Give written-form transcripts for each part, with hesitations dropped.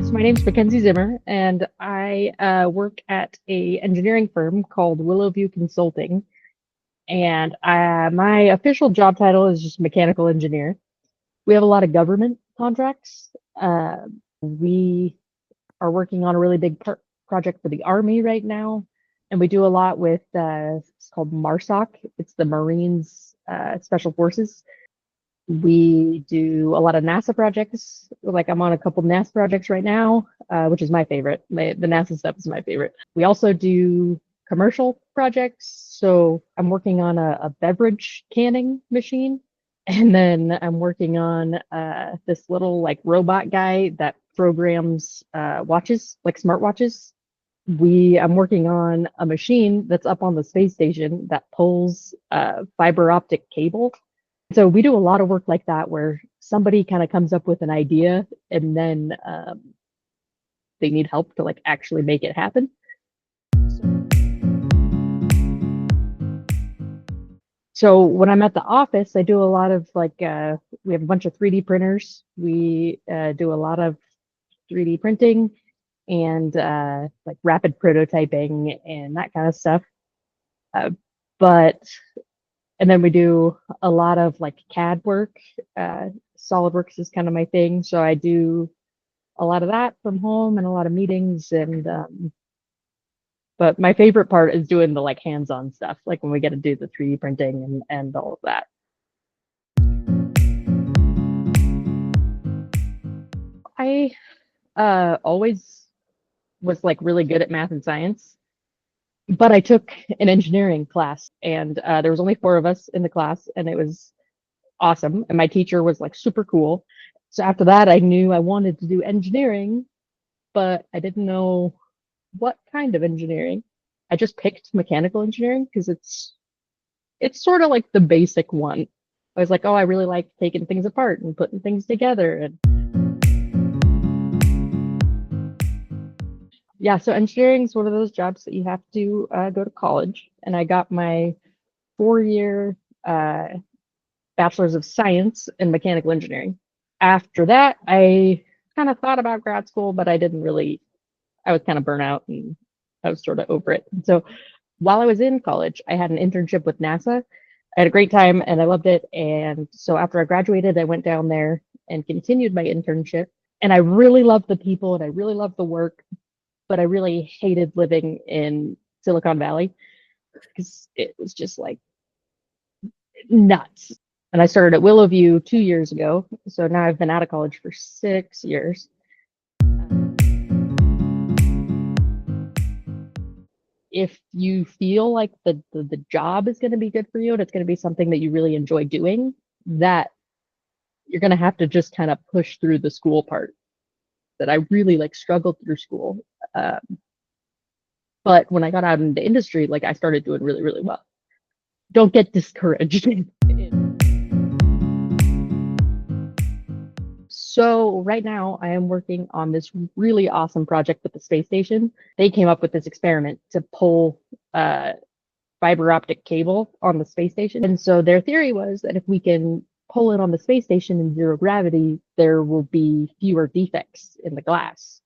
So my name's Makynzie Zimmer, and I work at a engineering firm called Willowview Consulting. And my official job title is just mechanical engineer. We have a lot of government contracts. We are working on a really big project for the Army right now, and we do a lot with it's called MARSOC. It's the Marines Special Forces. We do a lot of NASA projects. Like I'm on a couple NASA projects right now, which is my favorite. The NASA stuff is my favorite. We also do commercial projects. So I'm working on a beverage canning machine. And then I'm working on this little like robot guy that programs watches, like smartwatches. I'm working on a machine that's up on the space station that pulls fiber optic cable. So we do a lot of work like that where somebody kind of comes up with an idea and then they need help to like actually make it happen. So when I'm at the office, I do a lot of like we have a bunch of 3D printers. We do a lot of 3D printing and like rapid prototyping and that kind of stuff. Uh, but and then we do a lot of like CAD work. SolidWorks is kind of my thing, so I do a lot of that from home and a lot of meetings. And but my favorite part is doing the like hands-on stuff, like when we get to do the 3D printing and all of that. I always was like really good at math and science, but I took an engineering class, and there was only four of us in the class, and it was awesome. And my teacher was like super cool. So after that, I knew I wanted to do engineering, but I didn't know what kind of engineering. I just picked mechanical engineering because it's sort of like the basic one. I was like, oh, I really like taking things apart and putting things together. And yeah, so engineering is one of those jobs that you have to go to college. And I got my 4-year bachelor's of science in mechanical engineering. After that, I kind of thought about grad school, but I didn't really, I was kind of burnt out and I was sort of over it. And so while I was in college, I had an internship with NASA. I had a great time and I loved it. And so after I graduated, I went down there and continued my internship. And I really loved the people and I really loved the work, but I really hated living in Silicon Valley because it was just like nuts. And I started at Willowview 2 years ago. So now I've been out of college for 6 years. If you feel like the job is going to be good for you and it's going to be something that you really enjoy doing, that you're going to have to just kind of push through the school part. That I really like struggled through school. But when I got out into industry, like I started doing really, really well. Don't get discouraged. So right now I am working on this really awesome project with the space station. They came up with this experiment to pull fiber optic cable on the space station. And so their theory was that if we can pull it on the space station in zero gravity, there will be fewer defects in the glass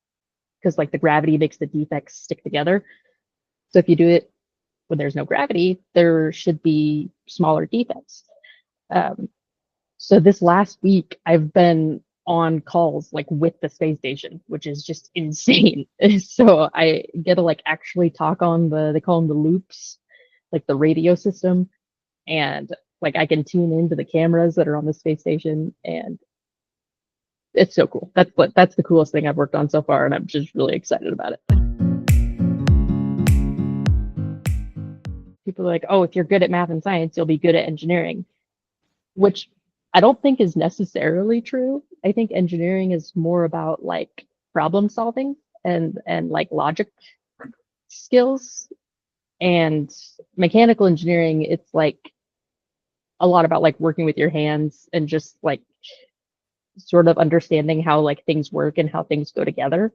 because like the gravity makes the defects stick together. So if you do it when there's no gravity, there should be smaller defects. So this last week, I've been on calls like with the space station, which is just insane. So I get to like actually talk on they call them the loops, like the radio system, and like I can tune into the cameras that are on the space station, and it's so cool. That's the coolest thing I've worked on so far, and I'm just really excited about it. People are like, oh, if you're good at math and science, you'll be good at engineering, which I don't think is necessarily true. I think engineering is more about like problem solving and like logic skills. And mechanical engineering, it's like a lot about like working with your hands and just like sort of understanding how like things work and how things go together.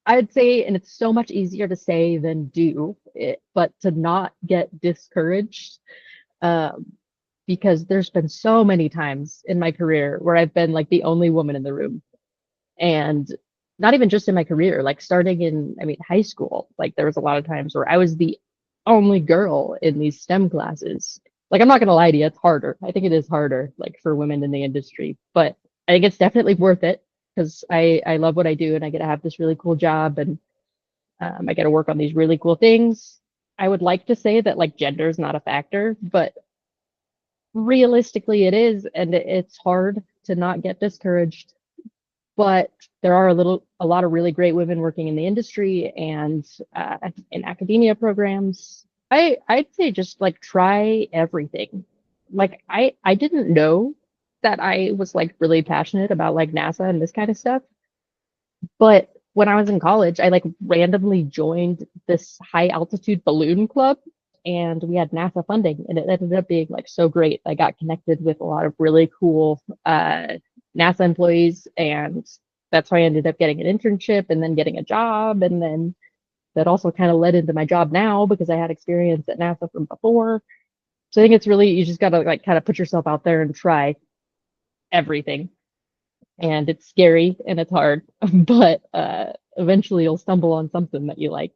I'd say, and it's so much easier to say than do it, but to not get discouraged. Um, because there's been so many times in my career where I've been like the only woman in the room. And not even just in my career, like starting in, I mean, high school, like there was a lot of times where I was the only girl in these STEM classes. Like, I'm not gonna lie to you, it's harder. I think it is harder, like for women in the industry, but I think it's definitely worth it because I love what I do and I get to have this really cool job and I get to work on these really cool things. I would like to say that like gender is not a factor, but realistically it is, and it's hard to not get discouraged. But there are a lot of really great women working in the industry and in academia programs. I'd say just like try everything. Like I didn't know that I was like really passionate about like NASA and this kind of stuff. But when I was in college, I like randomly joined this high altitude balloon club and we had NASA funding and it ended up being like so great. I got connected with a lot of really cool NASA employees and that's how I ended up getting an internship and then getting a job. And then that also kind of led into my job now because I had experience at NASA from before. So I think it's really, you just got to like kind of put yourself out there and try everything, and it's scary and it's hard, but eventually you'll stumble on something that you like.